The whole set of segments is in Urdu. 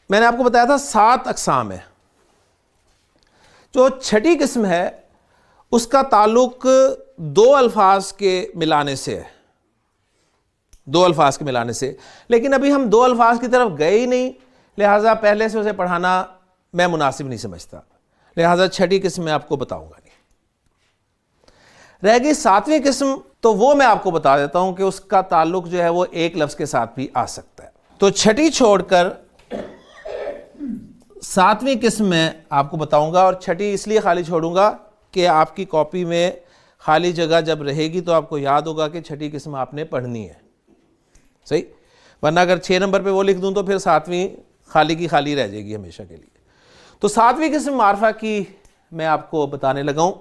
میں نے آپ کو بتایا تھا 7 اقسام ہے. جو چھٹی قسم ہے اس کا تعلق 2 الفاظ کے ملانے سے ہے, 2 الفاظ کے ملانے سے. لیکن ابھی ہم 2 الفاظ کی طرف گئے ہی نہیں, لہٰذا پہلے سے اسے پڑھانا میں مناسب نہیں سمجھتا, لہٰذا چھٹی قسم میں آپ کو بتاؤں گا نہیں. رہ گئی 7ویں قسم, تو وہ میں آپ کو بتا دیتا ہوں کہ اس کا تعلق جو ہے وہ ایک لفظ کے ساتھ بھی آ سکتا ہے. تو چھٹی چھوڑ کر 7ویں قسم میں آپ کو بتاؤں گا, اور چھٹی اس لیے خالی چھوڑوں گا کہ آپ کی کاپی میں خالی جگہ جب رہے گی تو آپ کو یاد ہوگا کہ چھٹی قسم آپ نے پڑھنی ہے, صحیح. ورنہ اگر 6 نمبر پہ وہ لکھ دوں تو پھر 7ویں خالی کی خالی رہ جائے گی ہمیشہ کے لیے. تو 7ویں قسم معرفہ کی میں آپ کو بتانے لگا ہوں.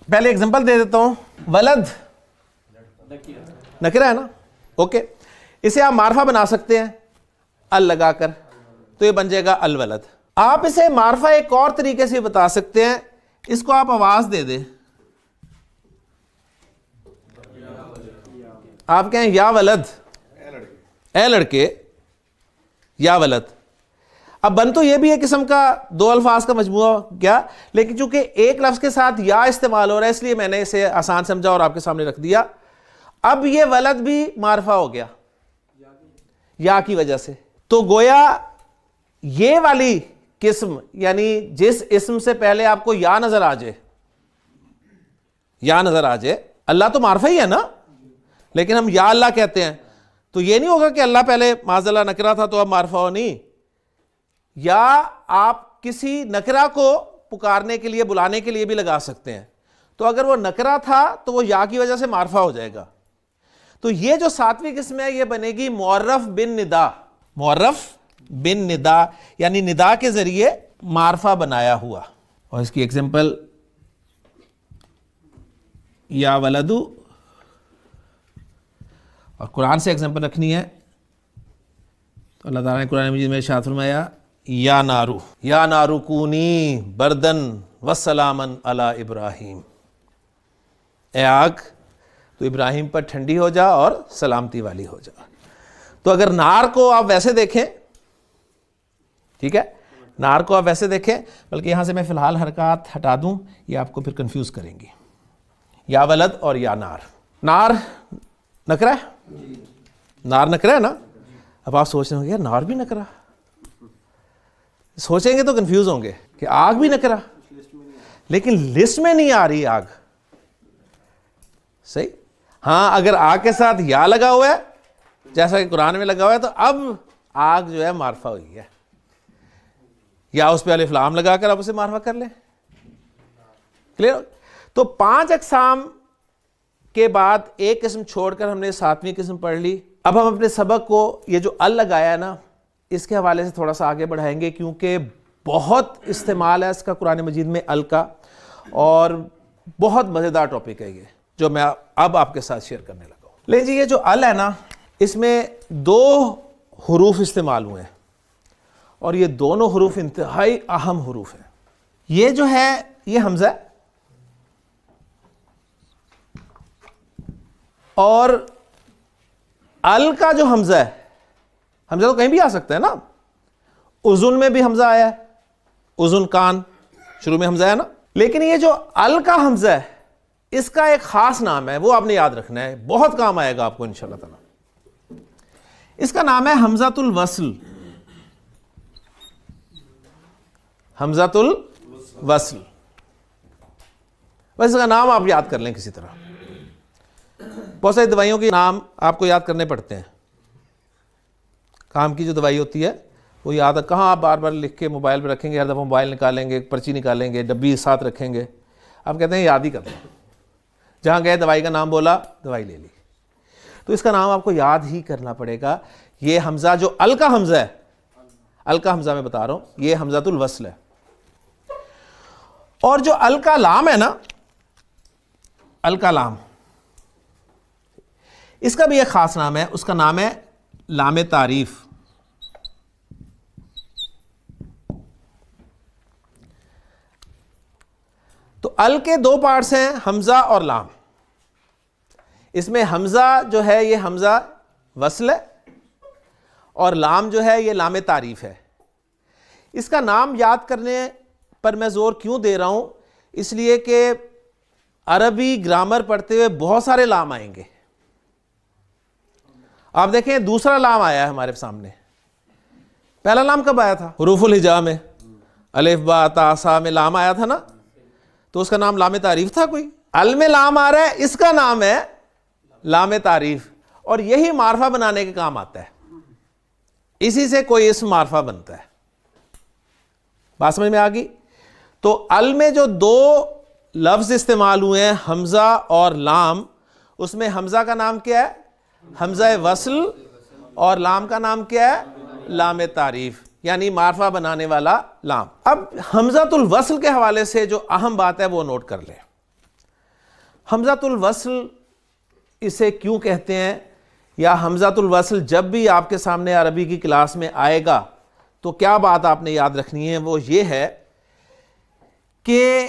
پہلے ایگزامپل دے دیتا ہوں. ولد نکرہ ہے نا, اوکے. اسے آپ معرفہ بنا سکتے ہیں ال لگا کر, تو یہ بن جائے گا الولد. آپ اسے معرفہ ایک اور طریقے سے بتا سکتے ہیں, اس کو آپ آواز دے دیں, آپ کہیں یا ولد, اے لڑکے, یا ولد. اب بن تو یہ بھی ایک قسم کا 2 الفاظ کا مجموعہ کیا, لیکن چونکہ ایک لفظ کے ساتھ یا استعمال ہو رہا ہے اس لیے میں نے اسے آسان سمجھا اور آپ کے سامنے رکھ دیا. اب یہ ولد بھی معرفہ ہو گیا یا کی وجہ سے. تو گویا یہ والی قسم, یعنی جس اسم سے پہلے آپ کو یا نظر آ جائے, یا نظر آ جائے, اللہ تو معرفہ ہی ہے نا, لیکن ہم یا اللہ کہتے ہیں, تو یہ نہیں ہوگا کہ اللہ پہلے معاذ اللہ نکرہ تھا تو اب معرفہ ہو, نہیں. یا آپ کسی نکرہ کو پکارنے کے لیے, بلانے کے لیے بھی لگا سکتے ہیں, تو اگر وہ نکرہ تھا تو وہ یا کی وجہ سے معرفہ ہو جائے گا. تو یہ جو 7ویں قسم ہے یہ بنے گی معرف بن ندا, معرف بن ندا, یعنی ندا کے ذریعے معرفہ بنایا ہوا. اور اس کی ایگزامپل یا ولدو, اور قرآن سے ایگزامپل رکھنی ہے. تو اللہ تعالیٰ نے قرآن مجید میں ارشاد فرمایا یا نارو, یا نارو کونی بردن وسلامن علی ابراہیم, اے آگ تو ابراہیم پر ٹھنڈی ہو جا اور سلامتی والی ہو جا. تو اگر نار کو آپ ویسے دیکھیں, ٹھیک ہے, نار کو آپ ویسے دیکھیں, بلکہ یہاں سے میں فی الحال حرکات ہٹا دوں, یہ آپ کو پھر کنفیوز کریں گی. یا ولد اور یا نار. نار نکرہ ہے, نار نکرہ ہے نا. اب آپ سوچ رہے ہوں گے یار نار بھی نکرہ, سوچیں گے تو کنفیوز ہوں گے کہ آگ بھی نکرہ, لیکن لسٹ میں نہیں آ رہی آگ, صحیح. ہاں اگر آگ کے ساتھ یا لگا ہوا ہے جیسا کہ قرآن میں لگا ہوا ہے تو اب آگ جو ہے معرفہ ہوئی ہے, یا اس پہ الف لام لگا کر آپ اسے معرفہ کر لیں. کلیئر. تو 5 اقسام کے بعد ایک قسم چھوڑ کر ہم نے 7ویں قسم پڑھ لی. اب ہم اپنے سبق کو یہ جو ال لگایا ہے نا, اس کے حوالے سے تھوڑا سا آگے بڑھائیں گے, کیونکہ بہت استعمال ہے اس کا قرآن مجید میں ال کا, اور بہت مزیدار ٹاپک ہے یہ جو میں اب آپ کے ساتھ شیئر کرنے لگا ہوں. لیکن جی یہ جو ال ہے نا, اس میں 2 حروف استعمال ہوئے ہیں, اور یہ دونوں حروف انتہائی اہم حروف ہیں. یہ جو ہے یہ حمزہ ہے, اور ال کا جو حمزہ ہے, حمزہ تو کہیں بھی آ سکتا ہے نا, اذن میں بھی حمزہ آیا ہے, اذن کان شروع میں حمزہ ہے نا. لیکن یہ جو ال کا حمزہ ہے اس کا ایک خاص نام ہے, وہ آپ نے یاد رکھنا ہے, بہت کام آئے گا آپ کو انشاءاللہ تعالی. اس کا نام ہے حمزۃ الوصل. حمزۃ الوصل, بس اس کا نام آپ یاد کر لیں کسی طرح. بہت ساری دوائیوں کے نام آپ کو یاد کرنے پڑتے ہیں. کام کی جو دوائی ہوتی ہے وہ یاد ہے, کہاں آپ بار بار لکھ کے موبائل پہ رکھیں گے, ہر دفعہ موبائل نکالیں گے, پرچی نکالیں گے, ڈبی ساتھ رکھیں گے, آپ کہتے ہیں یاد ہی کر لیں, جہاں گئے دوائی کا نام بولا دوائی لے لی. تو اس کا نام آپ کو یاد ہی کرنا پڑے گا. یہ حمزہ جو ال کا حمزہ ہے, ال کا حمزہ میں بتا رہا ہوں, یہ حمزۃ الوصل ہے. اور جو ال کا لام ہے نا, ال کا لام, اس کا بھی ایک خاص نام ہے, اس کا نام ہے لام تعریف. تو ال کے 2 پارٹس ہیں, حمزہ اور لام. اس میں حمزہ جو ہے یہ حمزہ وصل ہے, اور لام جو ہے یہ لام تعریف ہے. اس کا نام یاد کرنے پر میں زور کیوں دے رہا ہوں؟ اس لیے کہ عربی گرامر پڑھتے ہوئے بہت سارے لام آئیں گے. آپ دیکھیں دوسرا لام آیا ہے ہمارے سامنے. پہلا لام کب آیا تھا؟ حروف الہجا میں، الف با تا سا میں لام آیا تھا نا، تو اس کا نام لام تعریف تھا کوئی. ال میں لام آ رہا ہے، اس کا نام ہے لام تعریف، اور یہی معرفہ بنانے کے کام آتا ہے. اسی سے کوئی اسم معرفہ بنتا ہے. بات سمجھ میں آ گئی؟ تو ال میں جو دو لفظ استعمال ہوئے ہیں حمزہ اور لام، اس میں حمزہ کا نام کیا ہے؟ حمزہ وصل، اور لام کا نام کیا ہے؟ لام تعریف، یعنی معرفہ بنانے والا لام. اب حمزۃ الوصل کے حوالے سے جو اہم بات ہے وہ نوٹ کر لیں. حمزۃ الوصل اسے کیوں کہتے ہیں، یا حمزۃ الوصل جب بھی آپ کے سامنے عربی کی کلاس میں آئے گا تو کیا بات آپ نے یاد رکھنی ہے، وہ یہ ہے کہ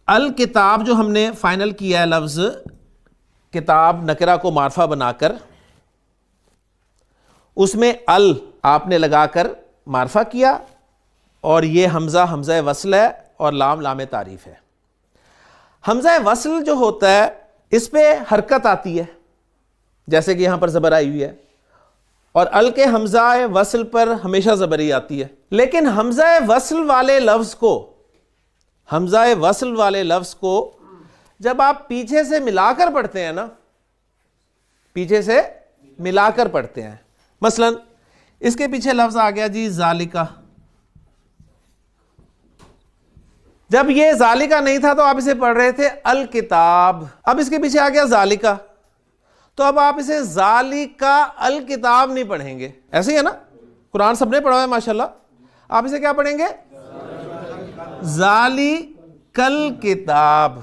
الکتاب جو ہم نے فائنل کیا ہے لفظ کتاب نکرہ کو معرفہ بنا کر، اس میں ال آپ نے لگا کر معرفہ کیا، اور یہ حمزہ وصل ہے اور لام لام تعریف ہے. حمزہ وصل جو ہوتا ہے اس پہ حرکت آتی ہے، جیسے کہ یہاں پر زبر آئی ہوئی ہے، اور ال کے حمزہ وصل پر ہمیشہ زبر ہی آتی ہے. لیکن حمزہ وصل والے لفظ کو جب آپ پیچھے سے ملا کر پڑھتے ہیں نا، پیچھے سے ملا کر پڑھتے ہیں، مثلا اس کے پیچھے لفظ آ گیا جی ذالکہ. جب یہ ذالکہ نہیں تھا تو آپ اسے پڑھ رہے تھے الکتاب. اب اس کے پیچھے آ گیا ذالکہ، تو اب آپ اسے ذالکہ الکتاب نہیں پڑھیں گے. ایسے ہی ہے نا، قرآن سب نے پڑھا ہے ماشاءاللہ. آپ اسے کیا پڑھیں گے؟ ذالکل کتاب،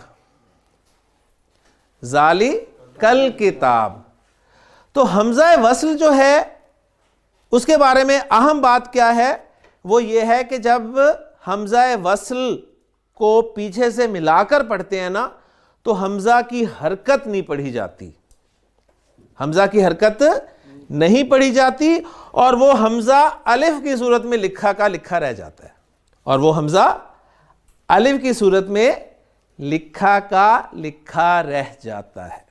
ذالکل کتاب. تو حمزہ وصل جو ہے اس کے بارے میں اہم بات کیا ہے، وہ یہ ہے کہ جب حمزہ وصل کو پیچھے سے ملا کر پڑھتے ہیں نا تو حمزہ کی حرکت نہیں پڑھی جاتی، حمزہ کی حرکت نہیں پڑھی جاتی، اور وہ حمزہ الف کی صورت میں لکھا کا لکھا رہ جاتا ہے، اور وہ حمزہ الف کی صورت میں لکھا کا لکھا رہ جاتا ہے.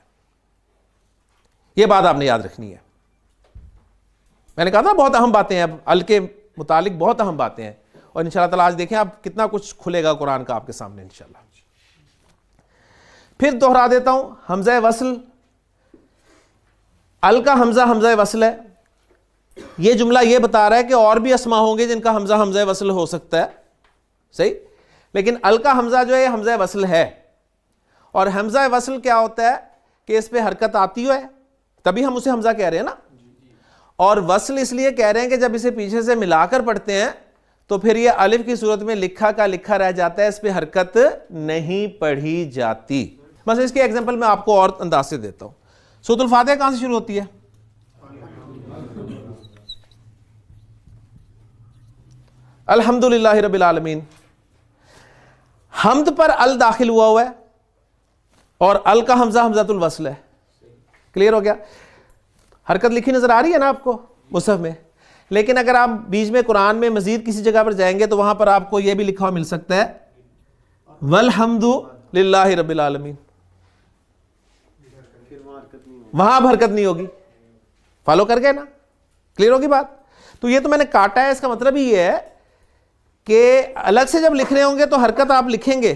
یہ بات آپ نے یاد رکھنی ہے. میں نے کہا تھا بہت اہم باتیں ہیں، ال کے متعلق بہت اہم باتیں ہیں، اور انشاءاللہ تعالیٰ آج دیکھیں آپ کتنا کچھ کھلے گا قرآن کا آپ کے سامنے انشاءاللہ. پھر دوہرا دیتا ہوں، حمزہ وصل، ال کا حمزہ وصل ہے. یہ جملہ یہ بتا رہا ہے کہ اور بھی اسما ہوں گے جن کا حمزہ وصل ہو سکتا ہے، صحیح، لیکن ال کا حمزہ جو ہے حمزہ وصل ہے. اور حمزہ وصل کیا ہوتا ہے کہ اس پہ حرکت آتی ہے، تبھی ہم اسے حمزہ کہہ رہے ہیں نا. اور وصل اس لیے کہہ رہے ہیں کہ جب اسے پیچھے سے ملا کر پڑھتے ہیں تو پھر یہ الف کی صورت میں لکھا کا لکھا رہ جاتا ہے، اس پہ حرکت نہیں پڑھی جاتی. مثلا اس کی ایگزامپل میں آپ کو اور انداز سے دیتا ہوں. سورۃ الفاتحہ کہاں سے شروع ہوتی ہے؟ الحمدللہ رب العالمین. حمد پر ال داخل ہوا ہے، اور ال کا حمزۃ الوصل ہے. کلیئر ہو گیا؟ حرکت لکھی نظر آ رہی ہے نا آپ کو مصحف میں، لیکن اگر آپ بیچ میں قرآن میں مزید کسی جگہ پر جائیں گے تو وہاں پر آپ کو یہ بھی لکھا ہوا مل سکتا ہے والحمد للہ رب العالمین. وہاں اب حرکت نہیں ہوگی. فالو کر گئے نا؟ کلیئر ہوگی بات؟ تو یہ تو میں نے کاٹا ہے، اس کا مطلب ہی یہ ہے کہ الگ سے جب لکھ رہے ہوں گے تو حرکت آپ لکھیں گے،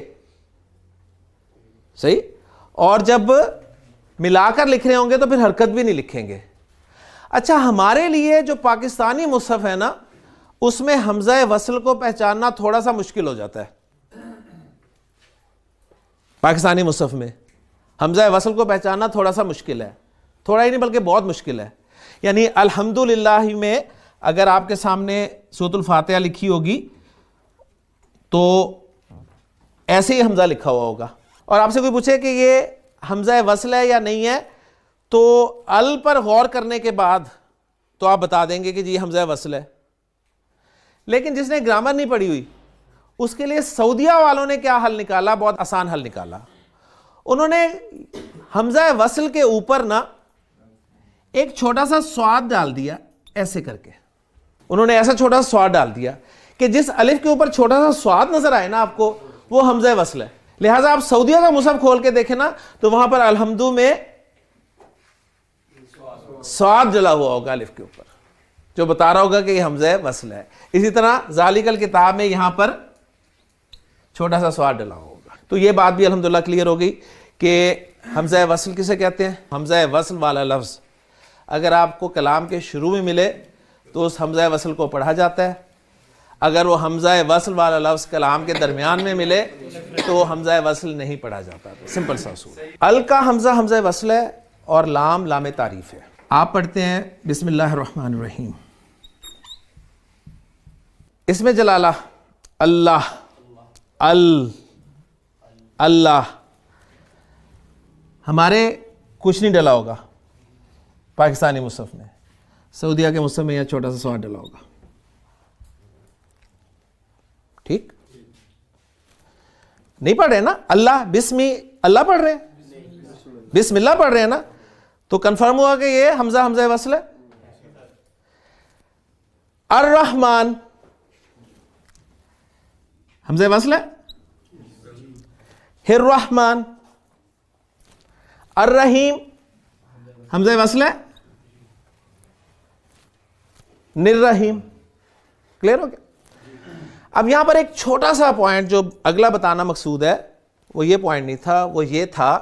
صحیح، اور جب ملا کر لکھ رہے ہوں گے تو پھر حرکت بھی نہیں لکھیں گے. اچھا، ہمارے لیے جو پاکستانی مصحف ہے نا اس میں حمزہ وصل کو پہچاننا تھوڑا سا مشکل ہو جاتا ہے. پاکستانی مصحف میں حمزہ وصل کو پہچاننا تھوڑا سا مشکل ہے، تھوڑا ہی نہیں بلکہ بہت مشکل ہے. یعنی الحمدللہ میں اگر آپ کے سامنے سورۃ الفاتحہ لکھی ہوگی تو ایسے ہی حمزہ لکھا ہوا ہوگا، اور آپ سے کوئی پوچھے کہ یہ حمزہ وصل ہے یا نہیں ہے تو ال پر غور کرنے کے بعد تو آپ بتا دیں گے کہ جی حمزہ وصل ہے. لیکن جس نے گرامر نہیں پڑھی ہوئی اس کے لیے سعودیہ والوں نے کیا حل نکالا، بہت آسان حل نکالا. انہوں نے حمزہ وصل کے اوپر نا ایک چھوٹا سا سواد ڈال دیا ایسے کر کے. انہوں نے ایسا چھوٹا سا سواد ڈال دیا کہ جس الف کے اوپر چھوٹا سا سواد نظر آئے نا آپ کو وہ حمزہ وصل ہے. لہٰذا آپ سعودیہ کا مصحف کھول کے دیکھیں نا تو وہاں پر الحمدو میں سواد جلا ہوا ہوگا الف کے اوپر, جو بتا رہا ہوگا کہ یہ حمزہ وصل ہے. اسی طرح ذالک الکتاب میں یہاں پر چھوٹا سا سواد ڈلا ہوگا. تو یہ بات بھی الحمدللہ کلیئر ہو گئی کہ حمزہ وصل کسے کہتے ہیں. حمزہ وصل والا لفظ اگر آپ کو کلام کے شروع میں ملے تو اس حمزہ وصل کو پڑھا جاتا ہے, اگر وہ حمزہ وصل والا لفظ کلام کے درمیان میں ملے تو وہ حمزہ وصل نہیں پڑھا جاتا. سمپل سا اصول. ال کا حمزہ حمزہ وصل ہے اور لام لام تعریف ہے. آپ پڑھتے ہیں بسم اللہ الرحمن الرحیم. اس میں جلالہ اللہ, اللہ ہمارے کچھ نہیں ڈلا ہوگا پاکستانی مصحف میں, سعودیہ کے مصحف میں یہاں چھوٹا سا سواد ڈلا ہوگا. ٹھیک نہیں پڑھ رہے نا اللہ بسمی اللہ پڑھ رہے ہیں, بسم اللہ پڑھ رہے ہیں نا, تو کنفرم ہوا کہ یہ حمزہ حمزہ وصل ہے. الرحمن حمزہ وصل ہے, الرحمن. الرحیم حمزہ وصل ہے, نررحیم. کلیئر ہو گیا. اب یہاں پر ایک چھوٹا سا پوائنٹ جو اگلا بتانا مقصود ہے, وہ یہ پوائنٹ نہیں تھا, وہ یہ تھا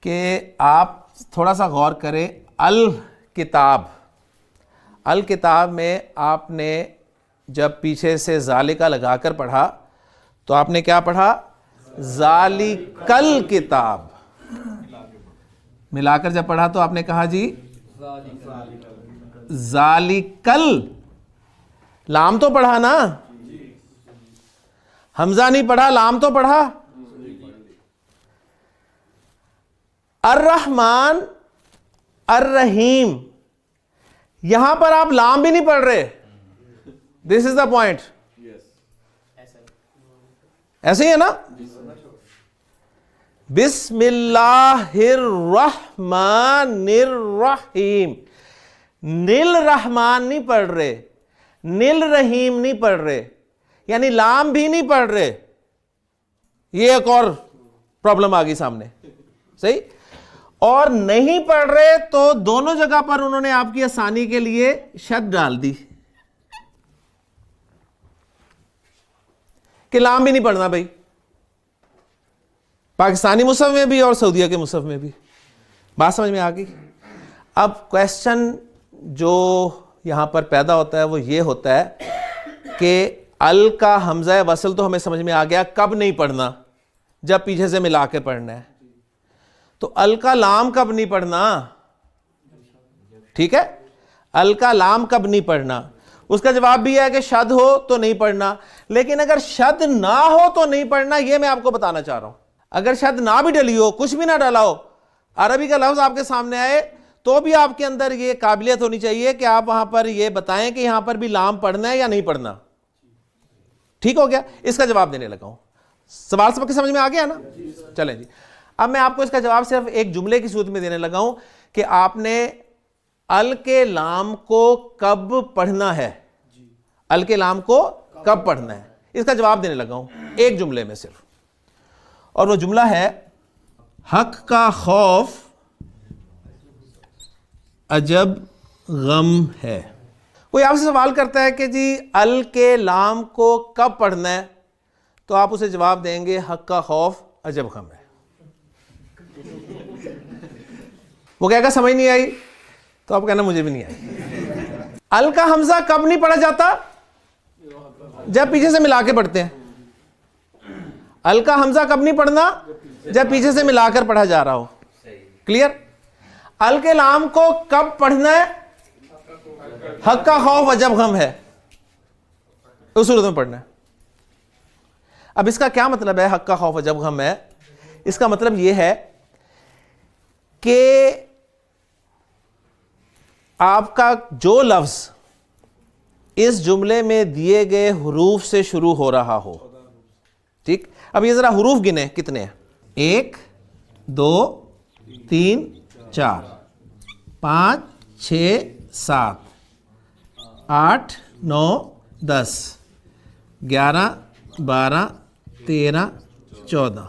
کہ آپ تھوڑا سا غور کریں. الکتاب, الکتاب میں آپ نے جب پیچھے سے ذالکہ لگا کر پڑھا تو آپ نے کیا پڑھا, ذالکل کتاب. ملا کر جب پڑھا تو آپ نے کہا جی ذالکل, لام تو پڑھا نا, حمزہ نہیں پڑھا, لام تو پڑھا. الرحمن الرحیم, یہاں پر آپ لام بھی نہیں پڑھ رہے. دس از دا پوائنٹ. ایسے ہی ہے نا. بسم اللہ الرحمن الرحیم, نیل رحمان نہیں پڑھ رہے, نیل رحیم نہیں پڑھ رہے, یعنی لام بھی نہیں پڑھ رہے. یہ ایک اور پرابلم آ گئی سامنے. صحیح. اور نہیں پڑھ رہے تو دونوں جگہ پر انہوں نے آپ کی آسانی کے لیے شد ڈال دی کہ لام بھی نہیں پڑھنا بھائی, پاکستانی مصحف میں بھی اور سعودیہ کے مصحف میں بھی. بات سمجھ میں آ گئی. اب کویسچن جو یہاں پر پیدا ہوتا ہے وہ یہ ہوتا ہے کہ ال کا حمزہ وصل تو ہمیں سمجھ میں آ گیا, کب نہیں پڑھنا, جب پیچھے سے ملا کے پڑھنا ہے. تو ال کا لام کب نہیں پڑھنا, ٹھیک ہے, ال کا لام کب نہیں پڑھنا. اس کا جواب بھی ہے کہ شد ہو تو نہیں پڑھنا, لیکن اگر شد نہ ہو تو نہیں پڑھنا. یہ میں آپ کو بتانا چاہ رہا ہوں. اگر شد نہ بھی ڈلی ہو, کچھ بھی نہ ڈالا ہو, عربی کا لفظ آپ کے سامنے آئے تو بھی آپ کے اندر یہ قابلیت ہونی چاہیے کہ آپ وہاں پر یہ بتائیں کہ یہاں پر بھی لام پڑھنا ہے یا نہیں پڑھنا. ٹھیک ہو گیا. اس کا جواب دینے لگا ہوں. سوال سب کے سمجھ میں آ گیا نا. چلیں جی, اب میں آپ کو اس کا جواب صرف ایک جملے کی صورت میں دینے لگا ہوں کہ آپ نے ال کے لام کو کب پڑھنا ہے, ال کے لام کو کب پڑھنا ہے. اس کا جواب دینے لگا ہوں ایک جملے میں صرف, اور وہ جملہ ہے حق کا خوف عجب غم ہے. کوئی آپ سے سوال کرتا ہے کہ جی ال کے لام کو کب پڑھنا ہے, تو آپ اسے جواب دیں گے حق کا خوف عجب غم ہے. وہ کہے گا سمجھ نہیں آئی, تو آپ کہنا مجھے بھی نہیں آئی. ال کا حمزہ کب نہیں پڑھا جاتا, جب پیچھے سے ملا کے پڑھتے ہیں. ال کا حمزہ کب نہیں پڑھنا, جب پیچھے سے ملا کر پڑھا جا رہا ہو. کلیئر. ال کے لام کو کب پڑھنا ہے, حق کا خوف عجب غم ہے, اس صورت میں پڑھنا ہے. اب اس کا کیا مطلب ہے حق کا خوف عجب غم ہے. اس کا مطلب یہ ہے کہ آپ کا جو لفظ اس جملے میں دیے گئے حروف سے شروع ہو رہا ہو. ٹھیک. اب یہ ذرا حروف گنے کتنے ہیں, 1 2 3 4 5 6 7 8 9 10 11 12 13 14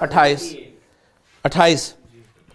28 28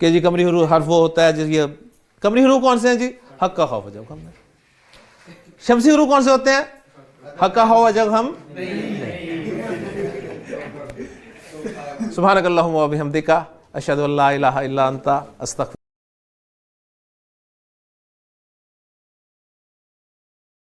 کہ جی قمری حرف وہ ہوتا ہے جس یہ قمری حروف کون سے ہیں جی؟ حق کا خوف جب ہم نے. شمسی حروف کون سے ہوتے ہیں؟ حق کا خوف جب ہم. سبحانک اللہم و بحمدک اشہد ان لا الہ الا انت استغفرک.